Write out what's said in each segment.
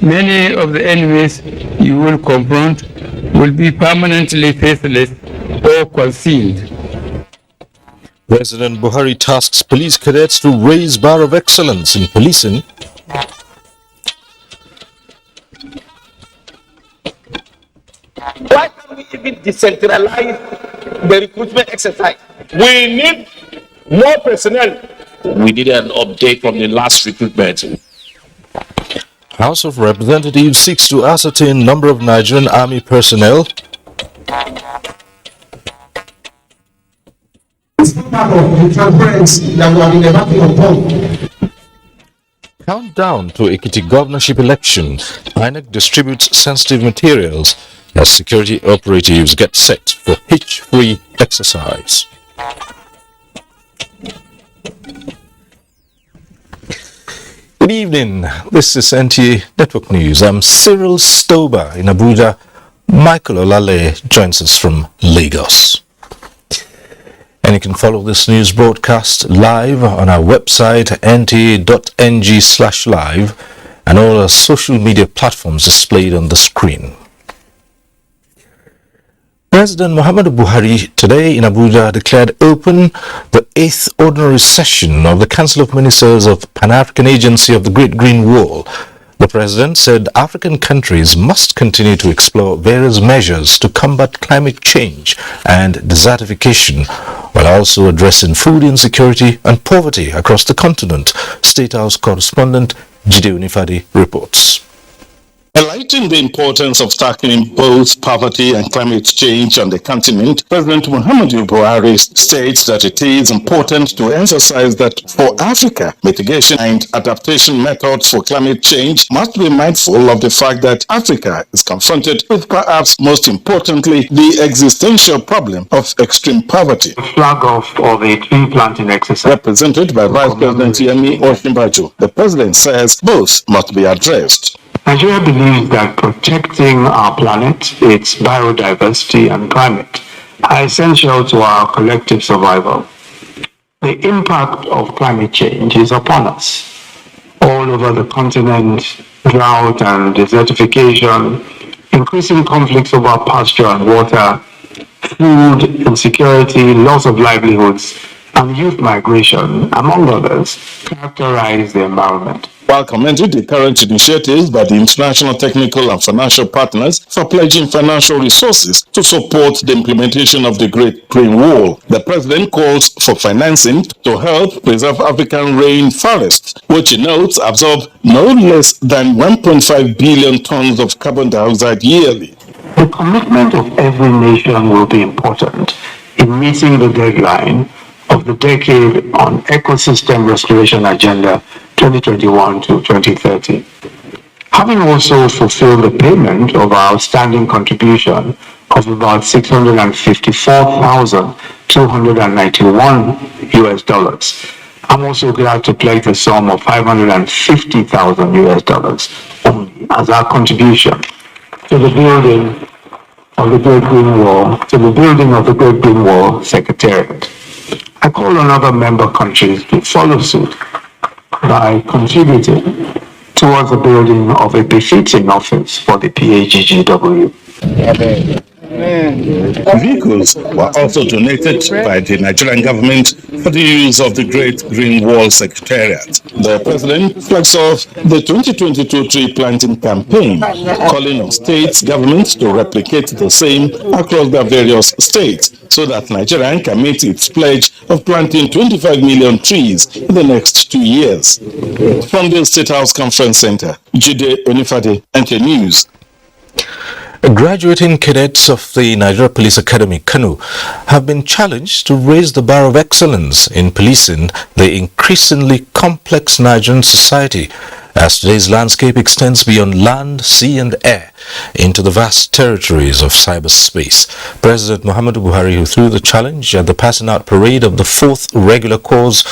Many of the enemies you will confront will be permanently faithless or concealed. President Buhari tasks police cadets to raise bar of excellence in policing. Why can't we even decentralize the recruitment exercise? We need more personnel. We need an update from the last recruitment. House of Representatives seeks to ascertain number of Nigerian Army personnel. Countdown to Ekiti governorship election. INEC distributes sensitive materials as security operatives get set for hitch-free exercise. Good evening. This is NTA Network News. I'm Cyril Stober in Abuja. Michael Olale joins us from Lagos. And you can follow this news broadcast live on our website nta.ng/live and all our social media platforms displayed on the screen. President Muhammadu Buhari today in Abuja declared open the 8th ordinary session of the Council of Ministers of Pan-African Agency of the Great Green Wall. The president said African countries must continue to explore various measures to combat climate change and desertification, while also addressing food insecurity and poverty across the continent. State House correspondent Jide Onifade reports. Highlighting the importance of tackling both poverty and climate change on the continent, President Muhammadu Buhari states that it is important to emphasize that for Africa, mitigation and adaptation methods for climate change must be mindful of the fact that Africa is confronted with perhaps most importantly the existential problem of extreme poverty. Flag off of a tree planting exercise. Represented by Vice President Yemi Osinbajo, the president says both must be addressed. Nigeria believes that protecting our planet, its biodiversity and climate are essential to our collective survival. The impact of climate change is upon us. All over the continent, drought and desertification, increasing conflicts over pasture and water, food insecurity, loss of livelihoods, and youth migration, among others, characterize the environment. While commending the current initiatives by the international technical and financial partners for pledging financial resources to support the implementation of the Great Green Wall, the president calls for financing to help preserve African rainforests, which he notes absorb no less than 1.5 billion tons of carbon dioxide yearly. The commitment of every nation will be important in meeting the deadline of the Decade on Ecosystem Restoration Agenda 2021 to 2030. Having also fulfilled the payment of our outstanding contribution of about $654,291 US, I'm also glad to pledge the sum of $550,000 US only as our contribution to the building of the Great Green Wall, Great Green Wall Secretariat. I call on other member countries to follow suit by contributing towards the building of a befitting office for the PAGGW. Vehicles were also donated by the Nigerian government for the use of the Great Green Wall Secretariat. The president flags off the 2022 tree planting campaign, calling on states governments to replicate the same across their various states so that Nigeria can meet its pledge of planting 25 million trees in the next 2 years. From the State House Conference Center, Jide Onifade, NTA News. Graduating cadets of the Nigeria Police Academy, Kano, have been challenged to raise the bar of excellence in policing the increasingly complex Nigerian society. as today's landscape extends beyond land, sea and air into the vast territories of cyberspace. President Muhammadu Buhari, who threw the challenge at the passing out parade of the 4th regular course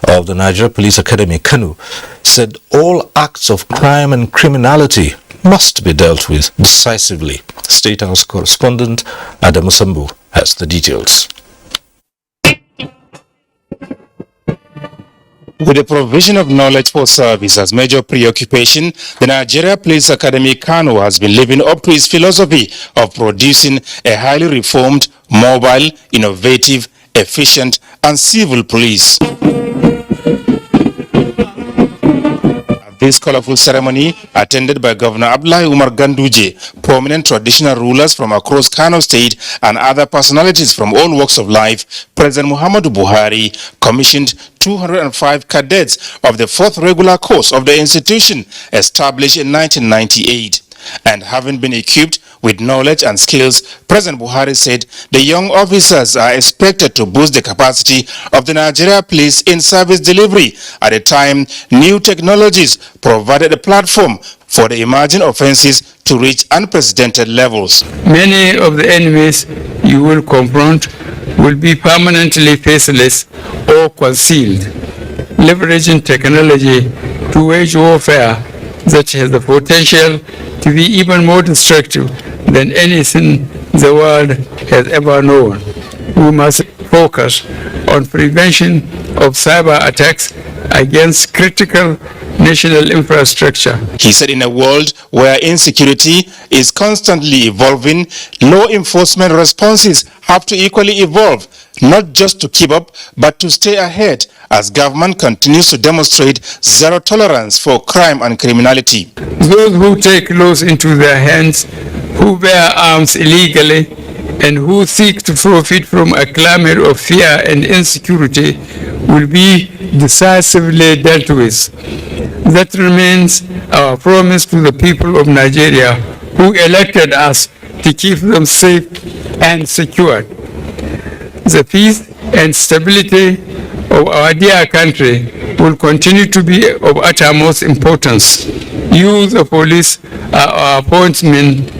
of the Nigeria Police Academy, Kano, said all acts of crime and criminality must be dealt with decisively. State House correspondent Adam Sambu has the details. With the provision of knowledge for service as major preoccupation, the Nigeria Police Academy Kano has been living up to its philosophy of producing a highly reformed, mobile, innovative, efficient and civil police. This colorful ceremony, attended by Governor Abdullahi Umar Ganduje, prominent traditional rulers from across Kano State and other personalities from all walks of life, President Muhammadu Buhari commissioned 205 cadets of the 4th regular course of the institution established in 1998. And having been equipped with knowledge and skills, President Buhari said the young officers are expected to boost the capacity of the Nigeria Police in service delivery at a time new technologies provided a platform for the emerging offenses to reach unprecedented levels. Many of the enemies you will confront will be permanently faceless or concealed, leveraging technology to wage warfare that has the potential to be even more destructive than anything the world has ever known. We must focus on prevention of cyber attacks against critical national infrastructure. He said in a world where insecurity is constantly evolving, law enforcement responses have to equally evolve, not just to keep up, but to stay ahead as government continues to demonstrate zero tolerance for crime and criminality. Those who take laws into their hands, who bear arms illegally, and who seek to profit from a climate of fear and insecurity will be decisively dealt with. That remains our promise to the people of Nigeria who elected us to keep them safe and secure. The peace and stability of our dear country will continue to be of uttermost importance. You, the police, are our appointment,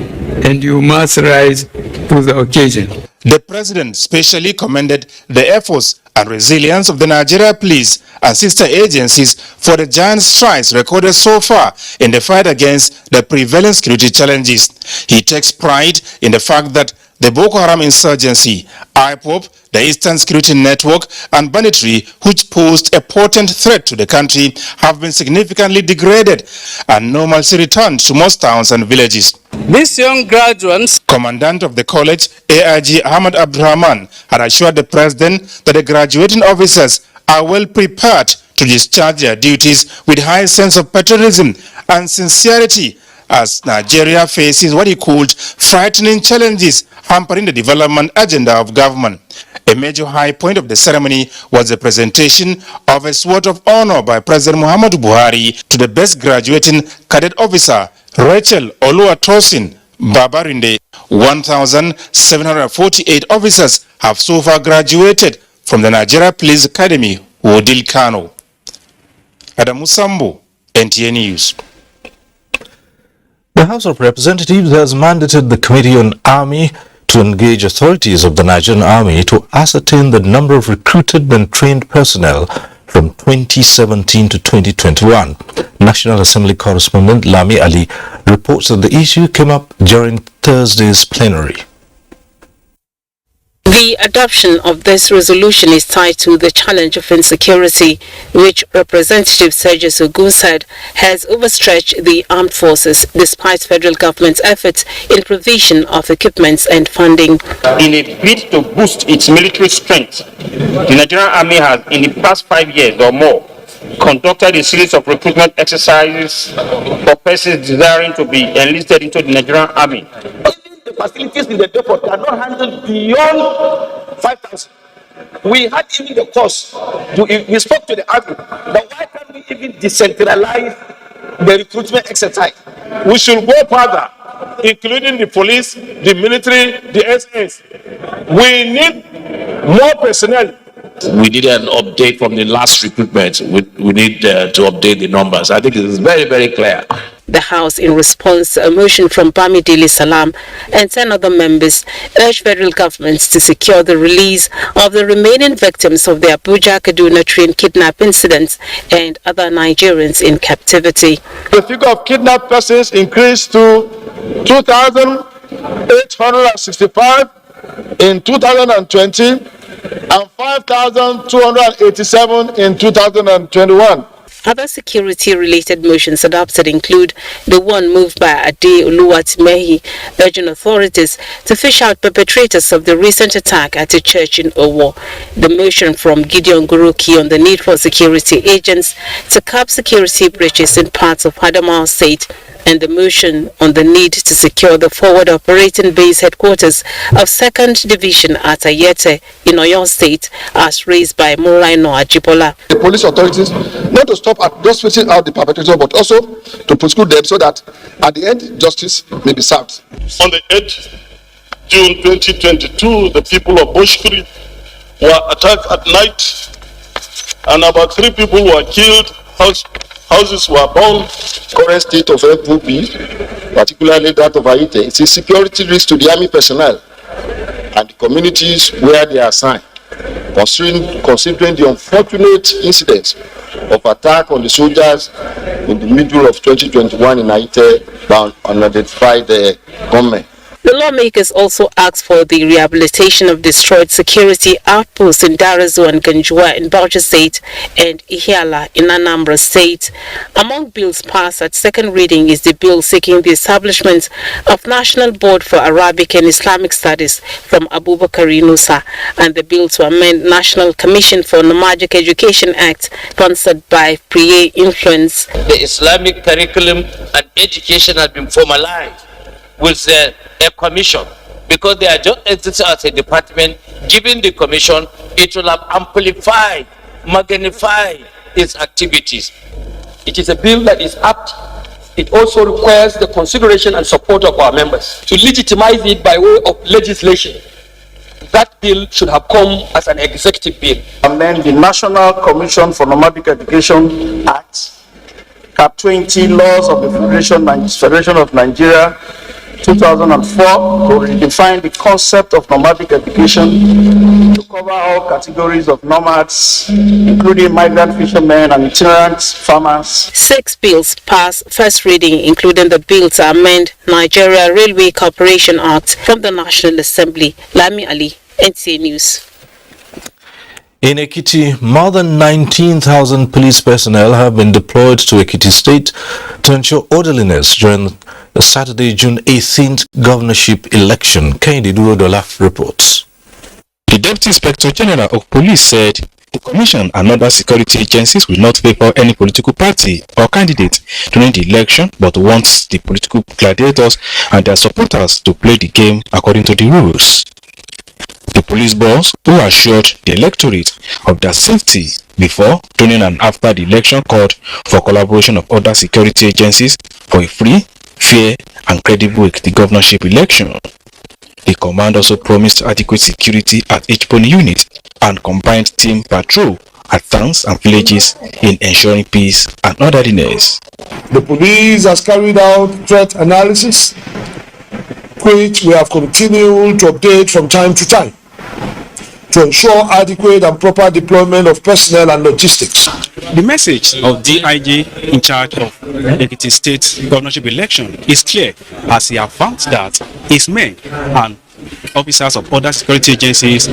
and you must rise to the occasion. The president specially commended the efforts and resilience of the Nigeria Police and sister agencies for the giant strides recorded so far in the fight against the prevailing security challenges. He takes pride in the fact that the Boko Haram insurgency, IPOB, the Eastern Security Network, and banditry, which posed a potent threat to the country, have been significantly degraded and normalcy returned to most towns and villages. These young graduates, Commandant of the college, AIG Ahmad Abdurrahman, had assured the president that the graduating officers are well prepared to discharge their duties with high sense of patriotism and sincerity as Nigeria faces what he called frightening challenges hampering the development agenda of government. A major high point of the ceremony was the presentation of a sword of honor by President Muhammadu Buhari to the best graduating cadet officer, Rachel Oluwatosin Babarinde. 1,748 officers have so far graduated from the Nigeria Police Academy, Wudil Kano. Adamu Sambu, NTA News. The House of Representatives has mandated the Committee on Army to engage authorities of the Nigerian Army to ascertain the number of recruited and trained personnel from 2017 to 2021. National Assembly correspondent Lami Ali reports that the issue came up during Thursday's plenary. The adoption of this resolution is tied to the challenge of insecurity, which Representative Sergio Sogu said has overstretched the armed forces despite federal government's efforts in provision of equipment and funding. In a bid to boost its military strength, the Nigerian Army has, in the past 5 years or more, conducted a series of recruitment exercises for persons desiring to be enlisted into the Nigerian Army. The facilities in the depot cannot handle beyond 5,000. We had even the cost. We spoke to the army. Now why can't we even decentralize the recruitment exercise? We should go further, including the police, the military, the SS. We need more personnel We need an update from the last recruitment. We need to update the numbers. I think it is very, very clear. The House, in response to a motion from Bamidele Salam and 10 other members, urged federal governments to secure the release of the remaining victims of the Abuja-Kaduna train kidnap incidents and other Nigerians in captivity. The figure of kidnapped persons increased to 2,865 in 2020 and 5,287 in 2021. Other security-related motions adopted include the one moved by Ade Oluwatimehi, urging authorities to fish out perpetrators of the recent attack at a church in Owo. The motion from Gideon Guruki on the need for security agents to curb security breaches in parts of Adamawa State, and the motion on the need to secure the forward operating base headquarters of 2nd Division at Ayete in Oyo State, as raised by Muraino Ajibola. The police authorities not to stop at just fishing out the perpetrator, but also to prosecute them so that at the end justice may be served. On the 8th June 2022, the people of Boshkuri were attacked at night and about 3 people were killed. Houses were burned. Current state of FOB, particularly that of Ayete, it's a security risk to the army personnel and the communities where they are assigned, considering the unfortunate incidents of attack on the soldiers in the middle of 2021 in Ayete by unidentified gunmen. The lawmakers also asked for the rehabilitation of destroyed security outposts in Darazo and Ganjua in Bauchi State and Ihiala in Anambra State. Among bills passed at second reading is the bill seeking the establishment of National Board for Arabic and Islamic Studies from Abubakar Yunusa, and the bill to amend National Commission for Nomadic Education Act sponsored by PRIE Influence. The Islamic curriculum and education has been formalized with a commission, because they are just existing as a department. Given the commission, it will have amplified, magnified its activities. It is a bill that is apt. It also requires the consideration and support of our members. To legitimize it by way of legislation, that bill should have come as an executive bill. Amend the National Commission for Nomadic Education Act, Cap 20, laws of the Federation of Nigeria, 2004, to redefine the concept of nomadic education to cover all categories of nomads, including migrant fishermen and itinerant farmers. 6 bills passed first reading, including the bill to amend Nigeria Railway Corporation Act from the National Assembly. Lami Ali, NTA News. In Ekiti, more than 19,000 police personnel have been deployed to Ekiti State to ensure orderliness during the Saturday, June 18th governorship election. Kehinde Durodola reports. The Deputy Inspector General of Police said the Commission and other security agencies will not favor any political party or candidate during the election, but wants the political gladiators and their supporters to play the game according to the rules. The police boss, who assured the electorate of their safety before, during and after the election, called for collaboration of other security agencies for a free, fair and credible governorship election. The command also promised adequate security at each polling unit and combined team patrol at towns and villages in ensuring peace and orderliness. The police has carried out threat analysis, which we have continued to update from time to time, to ensure adequate and proper deployment of personnel and logistics. The message of DIG in charge of Ekiti State governorship election is clear, as he affirms that his men and officers of other security agencies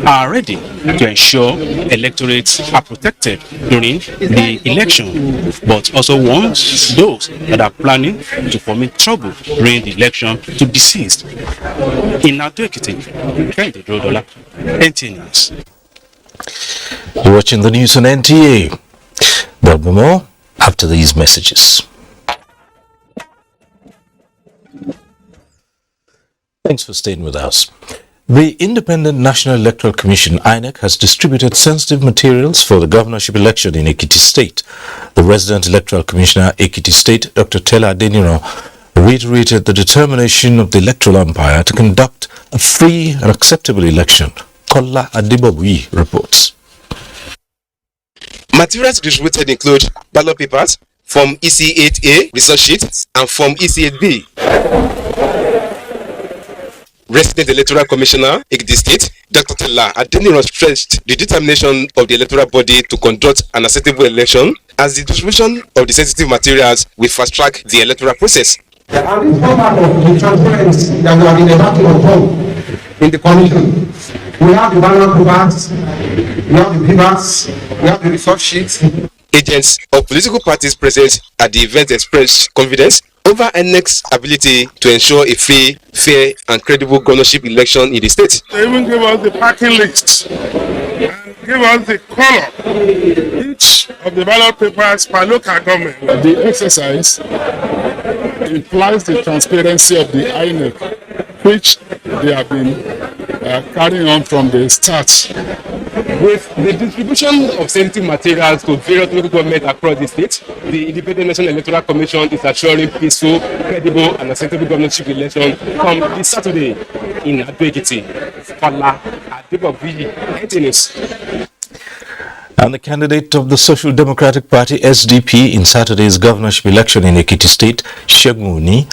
are ready to ensure electorates are protected during the election, but also wants those that are planning to foment trouble during the election to desist. In Ado Ekiti, Kehinde Durodola, NTA News. You're watching the news on NTA. There'll be more after these messages. Thanks for staying with us. The Independent National Electoral Commission, INEC, has distributed sensitive materials for the governorship election in Ekiti State. The resident Electoral Commissioner, Ekiti State, Dr. Tela Adeniro, reiterated the determination of the electoral umpire to conduct a free and acceptable election. Kola Adibobui reports. Materials distributed include ballot papers, Form EC8A resource sheet, and Form EC8B. Resident Electoral Commissioner, Ekiti State, Dr. Tella Adeniran stressed the determination of the electoral body to conduct an acceptable election, as the distribution of the sensitive materials will fast-track the electoral process. And this part of the transparency that we have been embarking upon in the commission. We have the ballot papers, we have the papers, we have the resource sheets. Agents of political parties present at the event expressed confidence over INEC's ability to ensure a free, fair, and credible governorship election in the state. They even give us the parking lists and give us the color each of the ballot papers per local government. The exercise implies the transparency of the INEC, which they have been carrying on from the start. With the distribution of sensitive materials to various local governments across the state, the Independent National Electoral Commission is assuring peaceful, credible, and acceptable governorship election come this Saturday in Ekiti. And the candidate of the Social Democratic Party SDP in Saturday's governorship election in Ekiti State, Sheguni,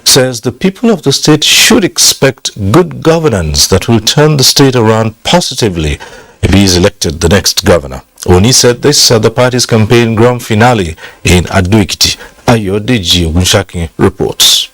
says the people of the state should expect good governance that will turn the state around positively if he is elected the next governor. Oni said this at the party's campaign grand finale in Ekiti. Ayodeji Ogunshaki reports.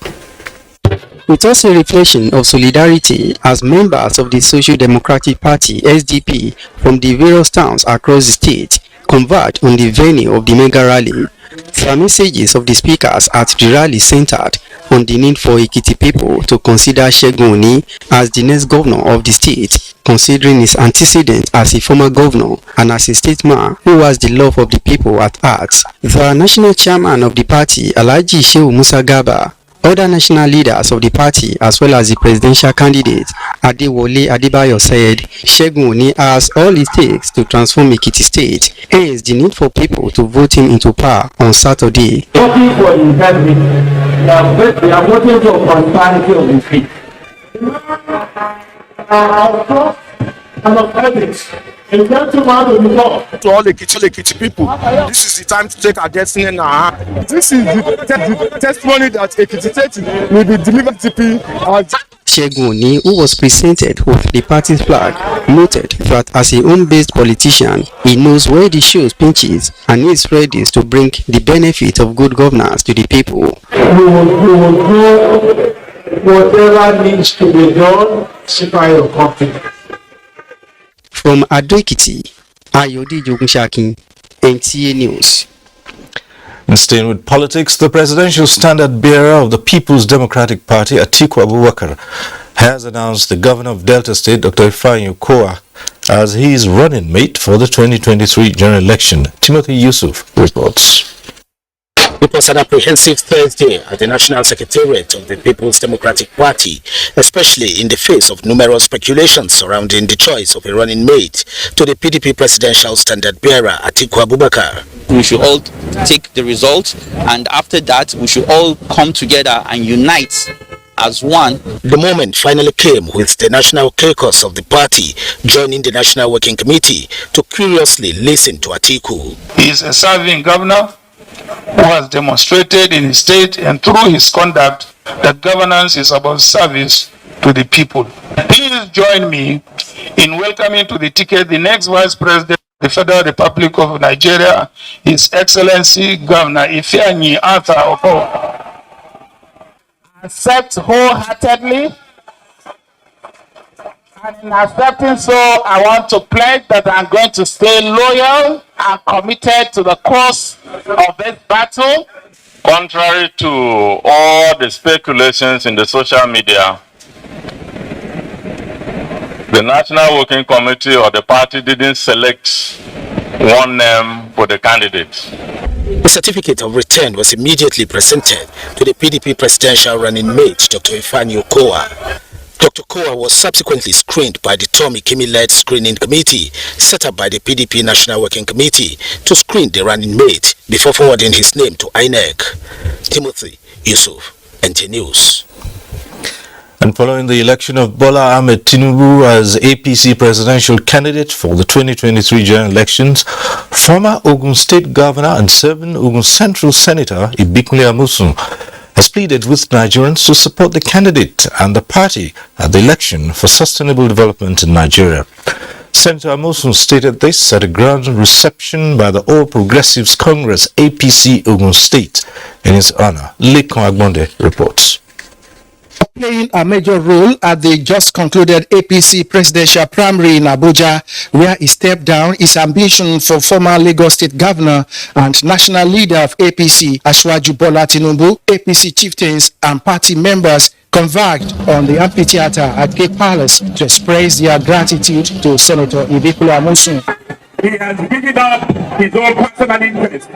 It was a reflection of solidarity as members of the Social Democratic Party SDP from the various towns across the state converged on the venue of the mega rally. The messages of the speakers at the rally centered on the need for Ekiti people to consider Sheguni as the next governor of the state, considering his antecedents as a former governor and as a statesman who has the love of the people at heart. The national chairman of the party, Alhaji Shehu Musa Gaba, other national leaders of the party as well as the presidential candidate, Adewole Adebayo, said Sheguni has all it takes to transform Ekiti State, hence the need for people to vote him into power on Saturday. Voting for integrity, we are voting for prosperity of the state. Of trust and of ethics. To all the Ekiti people, this is the time to take our destiny now. This is the testimony that Ekiti State will be delivered to people. Sheguni, who was presented with the party's flag, noted that as a home-based politician, he knows where the shoe pinches and is ready to bring the benefit of good governance to the people. We will do whatever needs to be done to supply your country. From Ekiti, Ayodeji Ogunshaki, NTA News. And staying with politics, the presidential standard bearer of the People's Democratic Party, Atiku Abubakar, has announced the governor of Delta State, Dr. Ifeanyi Okowa, as his running mate for the 2023 general election. Timothy Yusuf reports. It was an apprehensive Thursday at the National Secretariat of the People's Democratic Party, especially in the face of numerous speculations surrounding the choice of a running mate to the PDP presidential standard bearer, Atiku Abubakar. We should all take the results, and after that, we should all come together and unite as one. The moment finally came with the National Caucus of the party joining the National Working Committee to curiously listen to Atiku. He is a serving governor who has demonstrated in his state and through his conduct that governance is about service to the people. Please join me in welcoming to the ticket the next Vice President of the Federal Republic of Nigeria, His Excellency Governor Ifeanyi Arthur Okowa. Accept wholeheartedly, and in accepting so, I want to pledge that I'm going to stay loyal and committed to the course of this battle. Contrary to all the speculations in the social media, the National Working Committee or the party didn't select one name for the candidate. The certificate of return was immediately presented to the PDP presidential running mate, Dr. Ifeanyi Okowa. Dr. Okowa was subsequently screened by the Tommy Kimi-led screening committee set up by the PDP National Working Committee to screen the running mate before forwarding his name to INEC. Timothy Yusuf, NTA News. And following the election of Bola Ahmed Tinubu as APC presidential candidate for the 2023 general elections, former Ogun State Governor and serving Ogun Central Senator Ibikunle Amosun has pleaded with Nigerians to support the candidate and the party at the election for sustainable development in Nigeria. Senator Amosun stated this at a grand reception by the All Progressives Congress APC Ogun State in his honor. Lekon Agbonde reports. Playing a major role at the just concluded APC presidential primary in Abuja, where he stepped down his ambition for former Lagos State Governor and national leader of APC, Asiwaju Bola Tinubu, APC chieftains and party members converged on the amphitheater at Cape Palace to express their gratitude to Senator Ibikunle Amosun. He has given up his own personal interest.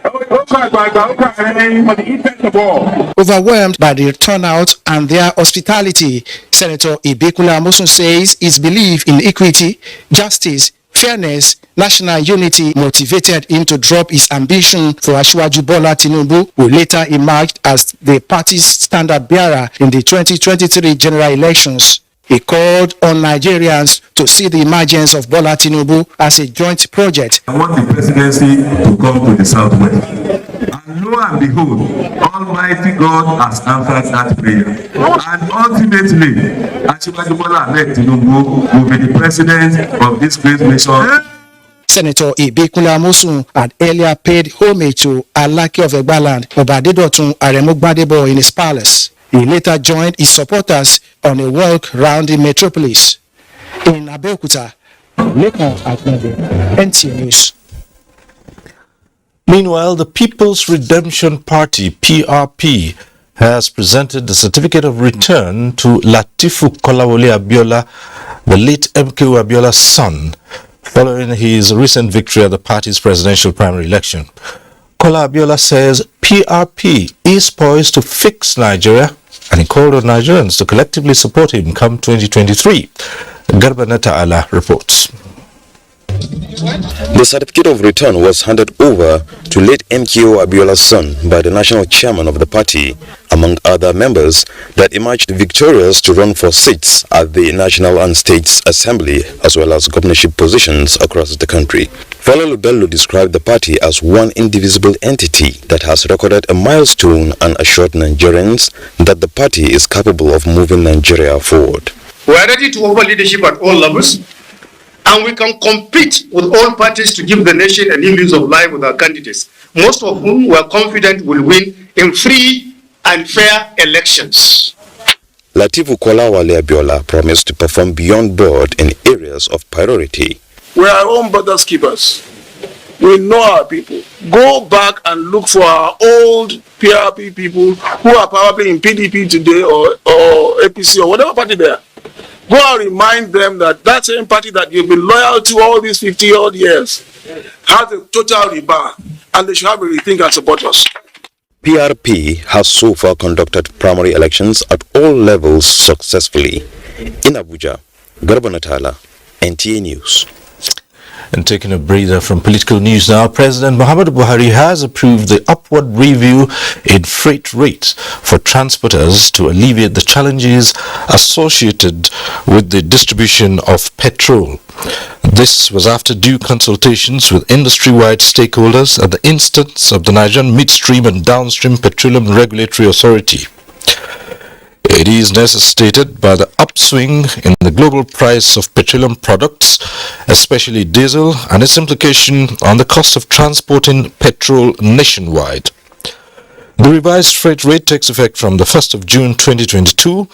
Overwhelmed by the turnout and their hospitality, Senator Ibikunle Amosun says his belief in equity, justice, fairness, national unity motivated him to drop his ambition for Asiwaju Bola Tinubu, who later emerged as the party's standard bearer in the 2023 general elections. He called on Nigerians to see the emergence of Bola Tinubu as a joint project. I want the presidency to come to the southwest. And lo and behold, Almighty God has answered that prayer. And ultimately, Asiwaju Bola Ahmed Tinubu will be the president of this great nation. Senator Ibikunle Amosun had earlier paid homage to Alake of Egbaland, Obadedotun Aremu Gbadebo in his palace. He later joined his supporters on a walk round the metropolis. In Abeokuta, Lekon Agbonde, NTA News. Meanwhile, the People's Redemption Party, PRP, has presented the certificate of return to Latifu Kolawole Abiola, the late MKO Abiola's son, following his recent victory at the party's presidential primary election. Kola Abiola says PRP is poised to fix Nigeria, and he called on Nigerians to collectively support him come 2023. Garba Nata'ala reports. The certificate of return was handed over to late MKO Abiola's son by the national chairman of the party, among other members that emerged victorious to run for seats at the National and States Assembly as well as governorship positions across the country. Falalu Bello described the party as one indivisible entity that has recorded a milestone and assured Nigerians that the party is capable of moving Nigeria forward. We are ready to offer leadership at all levels, and we can compete with all parties to give the nation a new lease of life with our candidates, most of whom we are confident will win in free and fair elections. Latifu Kolawole Abiola promised to perform beyond board in areas of priority. We are our own brothers keepers. We know our people. Go back and look for our old PRP people who are probably in PDP today or APC or whatever party they are. Go and remind them that that same party that you've been loyal to all these 50-odd years has a total rebirth, and they should have a rethink and support us. PRP has so far conducted primary elections at all levels successfully. In Abuja, Garba Nata'ala, NTA News. And taking a breather from political news now, President Muhammadu Buhari has approved the upward review in freight rates for transporters to alleviate the challenges associated with the distribution of petrol. This was after due consultations with industry-wide stakeholders at the instance of the Nigerian Midstream and Downstream Petroleum Regulatory Authority. It is necessitated by the upswing in the global price of petroleum products, especially diesel, and its implication on the cost of transporting petrol nationwide. The revised freight rate takes effect from the 1st of June 2022,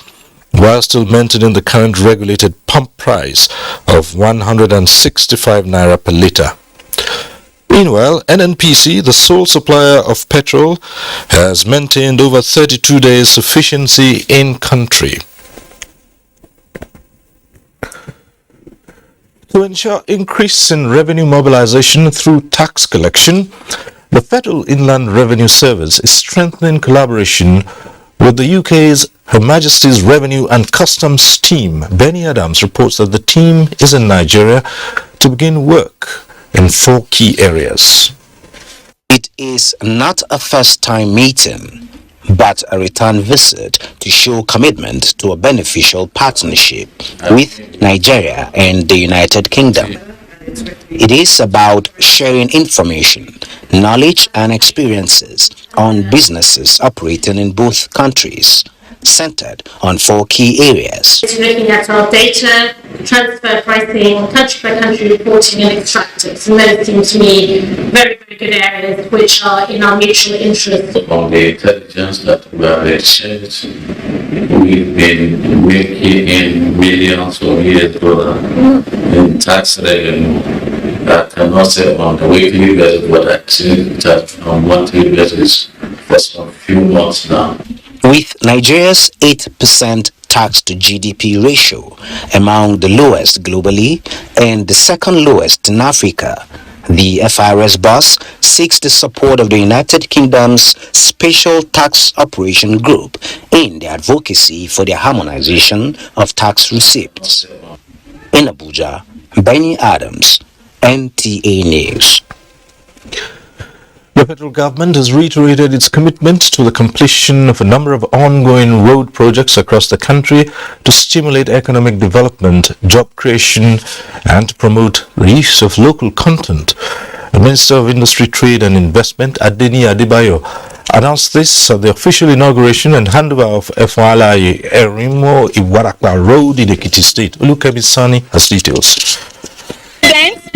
while still maintaining the current regulated pump price of 165 naira per litre. Meanwhile, NNPC, the sole supplier of petrol, has maintained over 32 days sufficiency in country. To ensure increase in revenue mobilization through tax collection, the Federal Inland Revenue Service is strengthening collaboration with the UK's Her Majesty's Revenue and Customs team. Benny Adams reports that the team is in Nigeria to begin work in 4 key areas. It is not a first-time meeting, but a return visit to show commitment to a beneficial partnership with Nigeria and the United Kingdom. It is about sharing information, knowledge and experiences on businesses operating in both countries, centered on 4 key areas. It's looking at our data, transfer pricing, country-by-country reporting and extractives. And those seem to me very, very good areas which are in our mutual interest. On the intelligence that we have exchanged, we've been making in millions of US dollars in tax revenue. I cannot say on the weekly basis, but I think that on monthly basis for some few months now. With Nigeria's 8% tax to GDP ratio among the lowest globally and the second lowest in Africa, the FRS boss seeks the support of the United Kingdom's Special Tax Operation Group in the advocacy for the harmonization of tax receipts. In Abuja, Benny Adams, NTA News. The federal government has reiterated its commitment to the completion of a number of ongoing road projects across the country to stimulate economic development, job creation, and to promote the use of local content. The Minister of Industry, Trade and Investment, Adeni Adebayo, announced this at the official inauguration and handover of FRLI Erimo Iwarakwa Road in Ekiti State. Olukemi Sani has details.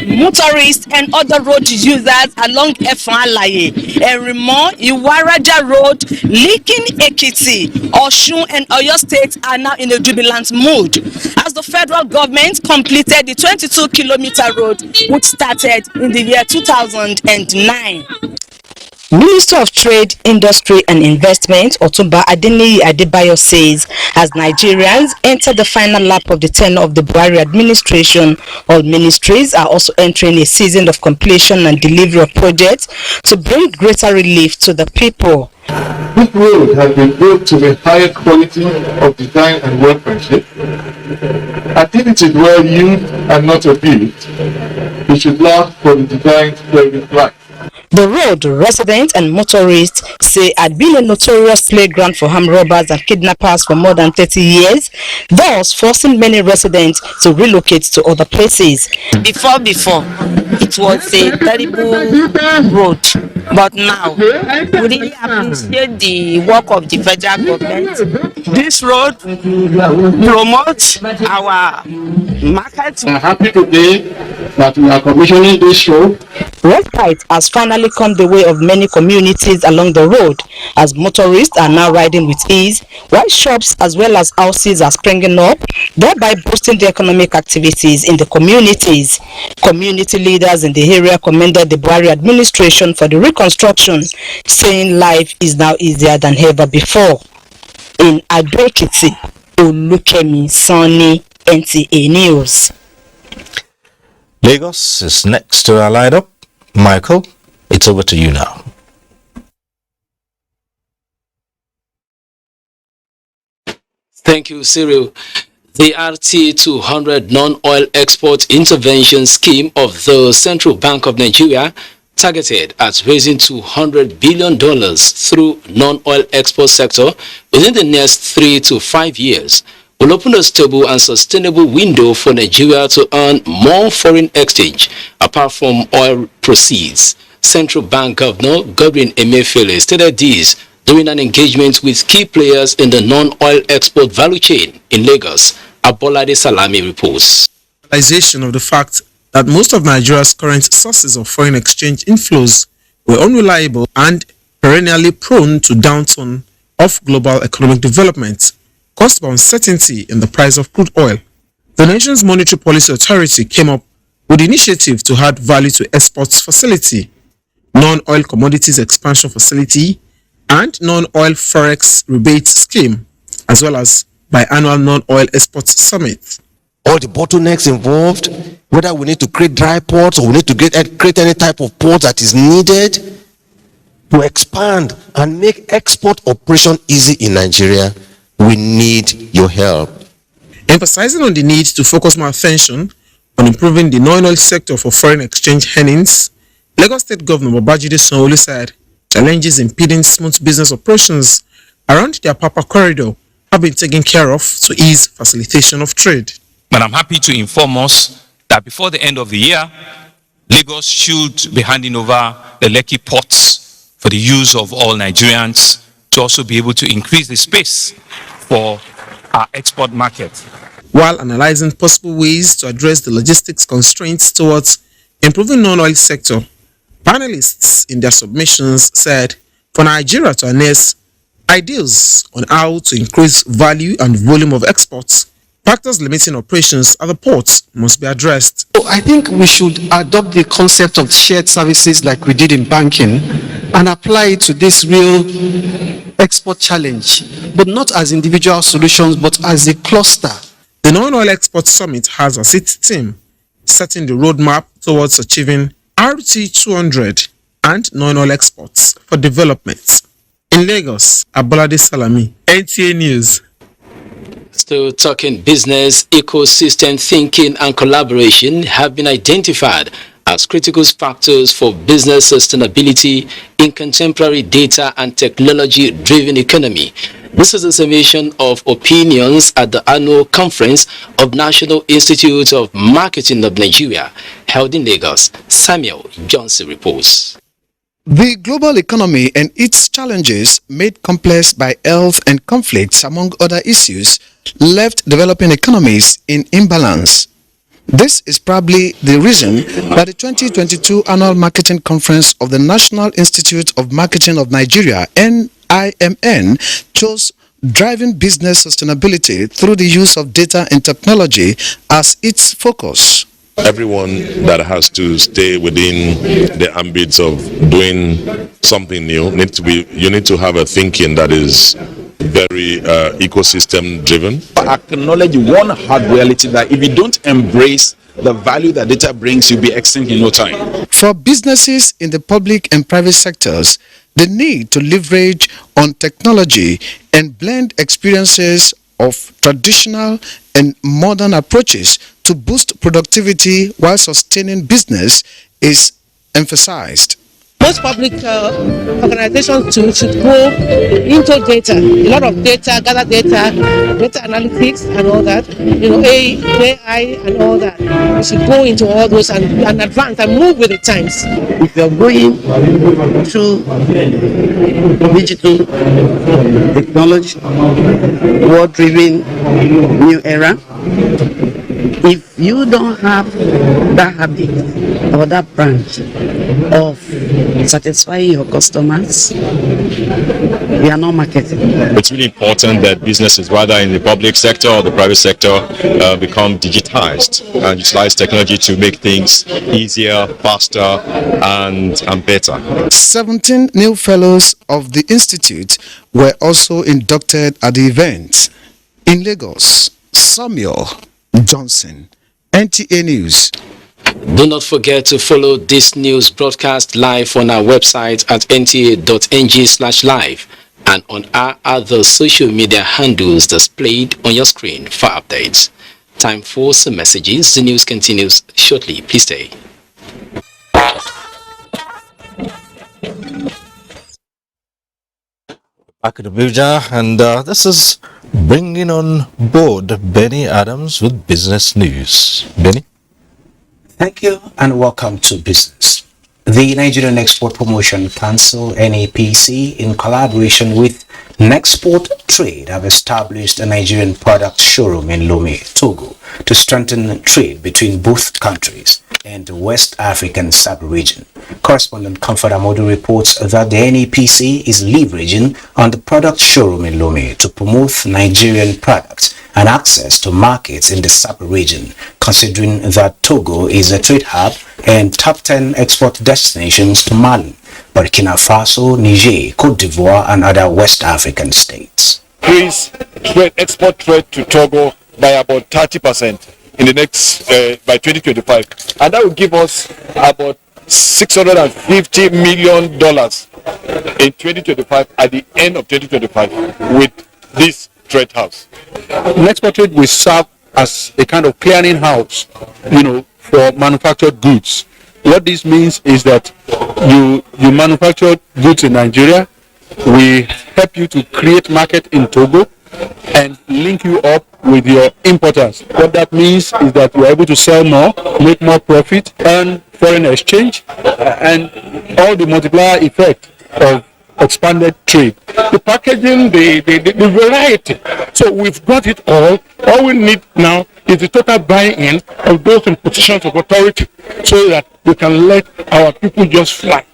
Motorists and other road users along Efalaye, Erimo, Iwaraja Road, linking Ekiti, Osun and Oyo State are now in a jubilant mood as the federal government completed the 22-kilometer road which started in the year 2009. Minister of Trade, Industry and Investment, Otumba Adeniyi Adebayo says, as Nigerians enter the final lap of the tenure of the Buhari administration, all ministries are also entering a season of completion and delivery of projects to bring greater relief to the people. This road has been built to the highest quality of design and workmanship. Activities well used and not abused. It should last for the design's service life. The road, residents and motorists say had been a notorious playground for armed robbers and kidnappers for more than 30 years, thus forcing many residents to relocate to other places. Before, it was a terrible road, but now we really appreciate the work of the federal government. This road promotes our market. I'm happy today that we are commissioning this road. Respite has finally come the way of many communities along the road as motorists are now riding with ease, while shops as well as houses are springing up, thereby boosting the economic activities in the communities. Community leaders in the area commended the Buhari administration for the reconstruction, saying life is now easier than ever before. In Ekiti, Olukemi Sani, NTA News. Lagos is next to our lineup. Michael, it's over to you now. Thank you, Cyril. The RT200 non-oil export intervention scheme of the Central Bank of Nigeria, targeted at raising $200 billion through non-oil export sector within the next 3 to 5 years, will open a stable and sustainable window for Nigeria to earn more foreign exchange apart from oil proceeds. Central Bank Governor Godwin Emefiele stated this during an engagement with key players in the non-oil export value chain in Lagos. Abolade Salami reports. Realization of the fact that most of Nigeria's current sources of foreign exchange inflows were unreliable and perennially prone to downturn of global economic development caused by uncertainty in the price of crude oil. The nation's Monetary Policy Authority came up with the initiative to add value to exports facility, non-oil commodities expansion facility, and non-oil forex rebate scheme, as well as biannual non-oil exports summit. All the bottlenecks involved, whether we need to create dry ports or we need to create any type of port that is needed to expand and make export operation easy in Nigeria, we need your help. Emphasizing on the need to focus more attention on improving the non-oil sector for foreign exchange earnings, Lagos State Governor Babajide Sanwo-Olu said challenges impeding smooth business operations around the Apapa corridor have been taken care of to ease facilitation of trade. But I'm happy to inform us that before the end of the year, Lagos should be handing over the Lekki ports for the use of all Nigerians to also be able to increase the space for our export market. While analyzing possible ways to address the logistics constraints towards improving non-oil sector, panelists in their submissions said for Nigeria to harness ideas on how to increase value and volume of exports, factors limiting operations at the ports must be addressed. I think we should adopt the concept of shared services like we did in banking and apply it to this real export challenge, but not as individual solutions, but as a cluster. The Non-Oil Export Summit has as its theme setting the roadmap towards achieving RT200 and non-oil exports for development. In Lagos, Abolade Salami, NTA News. Still talking business, ecosystem thinking and collaboration have been identified as critical factors for business sustainability in contemporary data and technology-driven economy. This is a summation of opinions at the annual conference of National Institute of Marketing of Nigeria, held in Lagos. Samuel Johnson reports. The global economy and its challenges, made complex by health and conflicts among other issues, left developing economies in imbalance. This is probably the reason that the 2022 Annual Marketing Conference of the National Institute of Marketing of Nigeria, NIMN, chose driving business sustainability through the use of data and technology as its focus. Everyone that has to stay within the ambits of doing something new you need to have a thinking that is very ecosystem driven. Acknowledge one hard reality that if you don't embrace the value that data brings, you'll be extinct in no time. For businesses in the public and private sectors, the need to leverage on technology and blend experiences of traditional and modern approaches to boost productivity while sustaining business is emphasized. Most public organizations too should go into data, a lot of data, gather data analytics and all that, AI and all that. We should go into all those and advance and move with the times. If you're going through digital technology, world-driven new era, if you don't have that habit or that branch of satisfying your customers, you are not marketing. It's really important that businesses, whether in the public sector or the private sector, become digitized and utilize technology to make things easier, faster, and better. 17 new fellows of the Institute were also inducted at the event. In Lagos, Samuel Johnson, NTA News. Do not forget to follow this news broadcast live on our website at nta.ng/live and on our other social media handles displayed on your screen for updates. Time for some messages. The news continues shortly. Please stay. Back in Abuja, and this is bringing on board Benny Adams with business news. Benny? Thank you and welcome to Business. The Nigerian Export Promotion Council, NAPC, in collaboration with Nexport Trade, have established a Nigerian product showroom in Lome, Togo, to strengthen trade between both countries and the West African sub-region. Correspondent Comfort Amodu reports that the NAPC is leveraging on the product showroom in Lome to promote Nigerian products and access to markets in the sub-region, considering that Togo is a trade hub and top 10 export destinations to Mali, Burkina Faso, Niger, Cote d'Ivoire, and other West African states. Increase export trade to Togo by about 30% in the next by 2025, and that will give us about $650 million in 2025 at the end of 2025 with this trade house. Export trade will serve as a kind of clearing house, for manufactured goods. What this means is that you manufacture goods in Nigeria, we help you to create market in Togo and link you up with your importers. What that means is that you are able to sell more, make more profit, earn foreign exchange, and all the multiplier effect of expanded trade. The packaging, the variety. So we've got it all. All we need now is the total buy-in of those in positions of authority so that we can let our people just fly.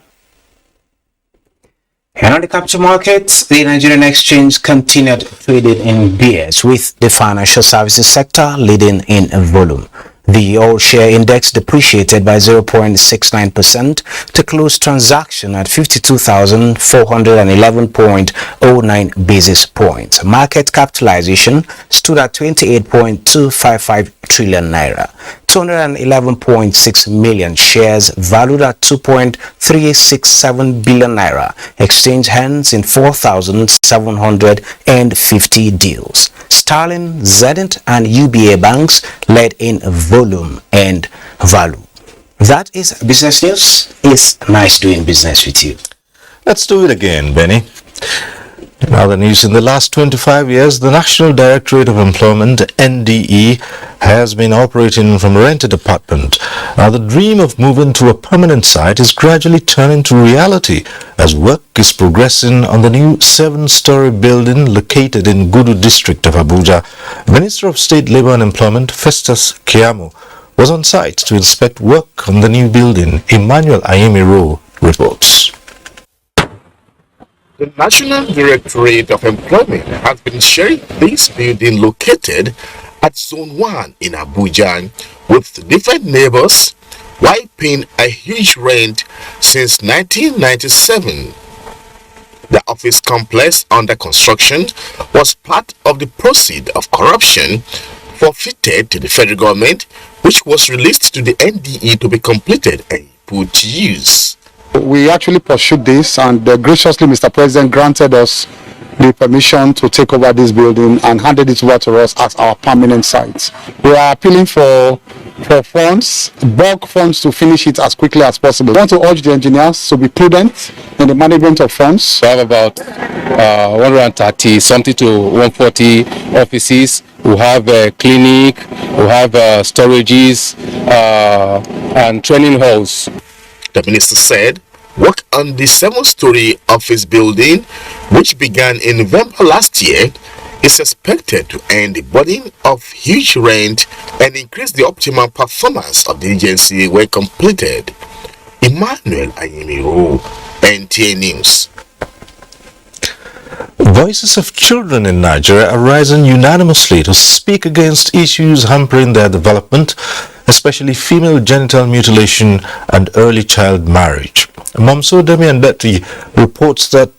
And on the capital markets, the Nigerian exchange continued trading in bears, with the financial services sector leading in volume. The all-share index depreciated by 0.69% to close transaction at 52,411.09 basis points. Market capitalization stood at 28.255 trillion naira. 211.6 million shares valued at 2.367 billion naira exchanged hands in 4,750 deals. Sterling, Zenith and UBA banks led in volume and value. That is business news. It's nice doing business with you. Let's do it again, Benny. In other news, in the last 25 years, the National Directorate of Employment, NDE, has been operating from a rented apartment. Now, the dream of moving to a permanent site is gradually turning to reality as work is progressing on the new 7-story building located in Gudu district of Abuja. Minister of State Labour and Employment, Festus Keyamo, was on site to inspect work on the new building. Emmanuel Ayemiro reports. The National Directorate of Employment has been sharing this building located at Zone 1 in Abuja with different neighbors while paying a huge rent since 1997. The office complex under construction was part of the proceeds of corruption forfeited to the federal government, which was released to the NDE to be completed and put to use. We actually pursued this, and graciously Mr. President granted us the permission to take over this building and handed it over to us as our permanent site. We are appealing for funds, bulk funds, to finish it as quickly as possible. We want to urge the engineers to be prudent in the management of funds. We have about 130 something to 140 offices. We have a clinic, we have storages and training halls. The minister said work on the 7-story office building, which began in November last year, is expected to end the burden of huge rent and increase the optimal performance of the agency when completed. Emmanuel Ayemiro, NTA News. Voices of children in Nigeria are rising unanimously to speak against issues hampering their development, especially female genital mutilation and early child marriage. Momso Demian Betty reports that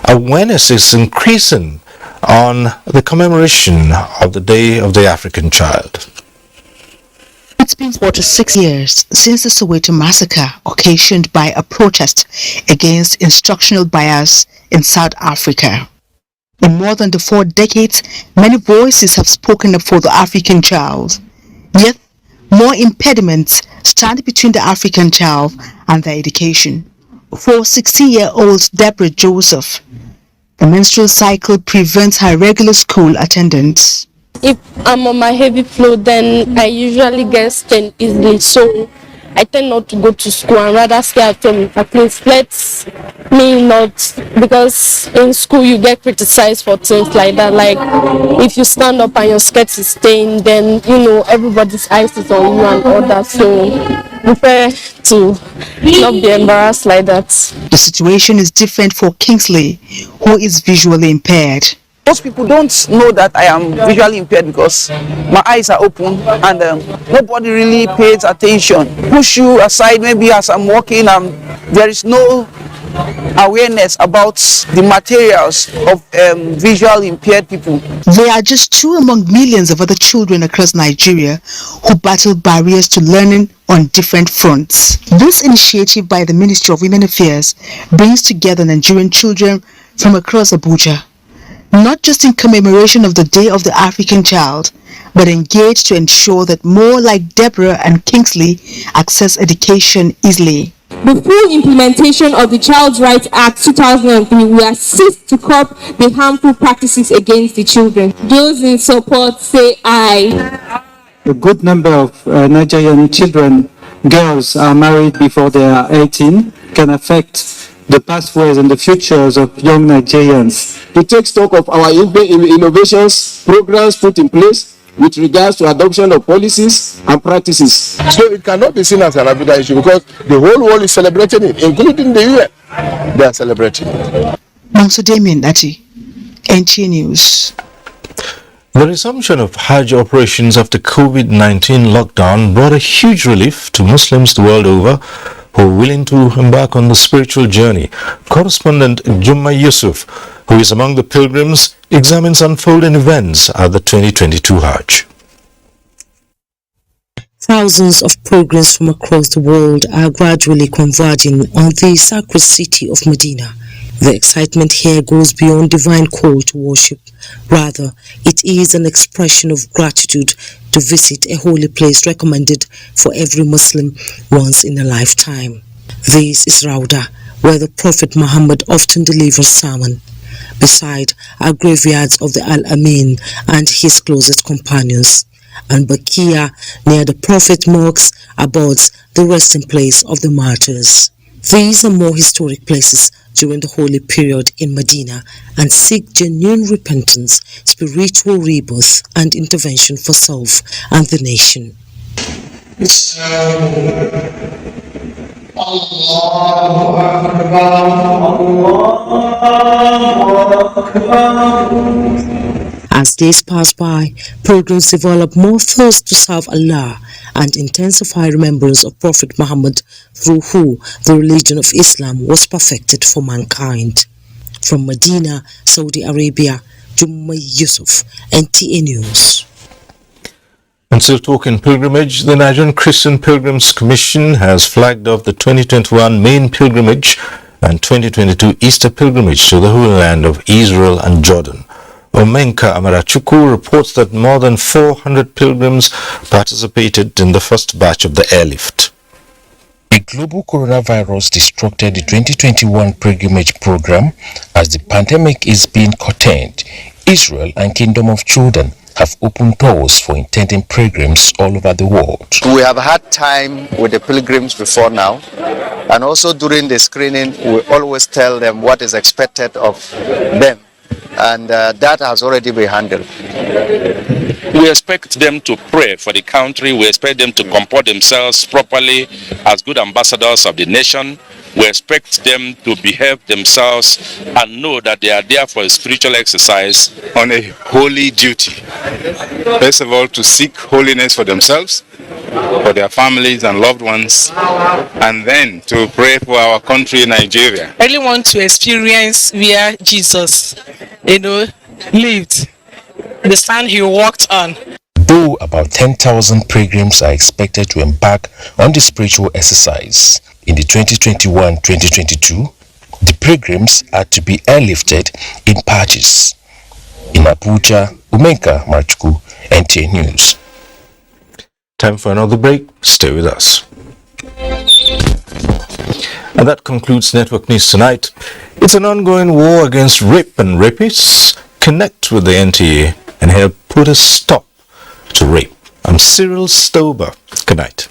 awareness is increasing on the commemoration of the Day of the African Child. It's been 46 years since the Soweto massacre occasioned by a protest against instructional bias in South Africa. In more than 4 decades, many voices have spoken up for the African child. Yet, more impediments stand between the African child and their education. For 16-year-old Deborah Joseph, the menstrual cycle prevents her regular school attendance. If I'm on my heavy flow, then I usually get stained easily, so I tend not to go to school and rather stay at home. At least let me not, because in school you get criticized for things like that. Like if you stand up and your skirt is stained, then everybody's eyes is on you and all that. So prepare to not be embarrassed like that. The situation is different for Kingsley, who is visually impaired. Most people don't know that I am visually impaired because my eyes are open and nobody really pays attention. Push you aside maybe as I'm walking, and there is no awareness about the materials of visually impaired people. They are just 2 among millions of other children across Nigeria who battle barriers to learning on different fronts. This initiative by the Ministry of Women Affairs brings together Nigerian children from across Abuja, not just in commemoration of the Day of the African Child, but engaged to ensure that more like Deborah and Kingsley access education easily. The full implementation of the Child Rights Act 2003 will assist to curb the harmful practices against the children. Those in support say aye. A good number of Nigerian children, girls, are married before they are 18, can affect the pathways and the futures of young Nigerians. To take stock of our innovations, programs put in place with regards to adoption of policies and practices. So it cannot be seen as an Abuja issue because the whole world is celebrating it, including the UN. They are celebrating it. Mangso Damien Nati, NTA News. The resumption of Hajj operations after COVID-19 lockdown brought a huge relief to Muslims the world over who are willing to embark on the spiritual journey. Correspondent Jumma Yusuf, who is among the pilgrims, examines unfolding events at the 2022 Hajj. Thousands of pilgrims from across the world are gradually converging on the sacred city of Medina. The excitement here goes beyond divine call to worship. Rather, it is an expression of gratitude to visit a holy place recommended for every Muslim once in a lifetime. This is Rauda, where the Prophet Muhammad often delivers sermon. Beside are graveyards of the Al-Amin and his closest companions. And Bakia, near the Prophet mosques, abodes the resting place of the martyrs. These are more historic places during the holy period in Medina and seek genuine repentance, spiritual rebirth and intervention for self and the nation. As days pass by, pilgrims develop more thirst to serve Allah and intensify remembrance of Prophet Muhammad, through who the religion of Islam was perfected for mankind. From Medina, Saudi Arabia, Jumma Yusuf, NTA News. And still talking pilgrimage, the Nigerian Christian Pilgrims Commission has flagged off the 2021 main pilgrimage and 2022 Easter pilgrimage to the Holy Land of Israel and Jordan. Omenka Amarachuku reports that more than 400 pilgrims participated in the first batch of the airlift. A global coronavirus disrupted the 2021 pilgrimage program. As the pandemic is being contained, Israel and Kingdom of Jordan have opened doors for intending pilgrims all over the world. We have had time with the pilgrims before now, and also during the screening we always tell them what is expected of them, and that has already been handled. We expect them to pray for the country. We expect them to comport themselves properly as good ambassadors of the nation. We expect them to behave themselves and know that they are there for a spiritual exercise on a holy duty. First of all, to seek holiness for themselves, for their families and loved ones, and then to pray for our country, Nigeria. I really want to experience where Jesus, lived, the sand he walked on. Though about 10,000 pilgrims are expected to embark on the spiritual exercise in the 2021-2022, the pilgrims are to be airlifted in batches. In Abuja, Umenka Marchuku, NTA News. Time for another break. Stay with us. And that concludes Network News tonight. It's an ongoing war against rape and rapists. Connect with the NTA and help put a stop to rape. I'm Cyril Stober. Good night.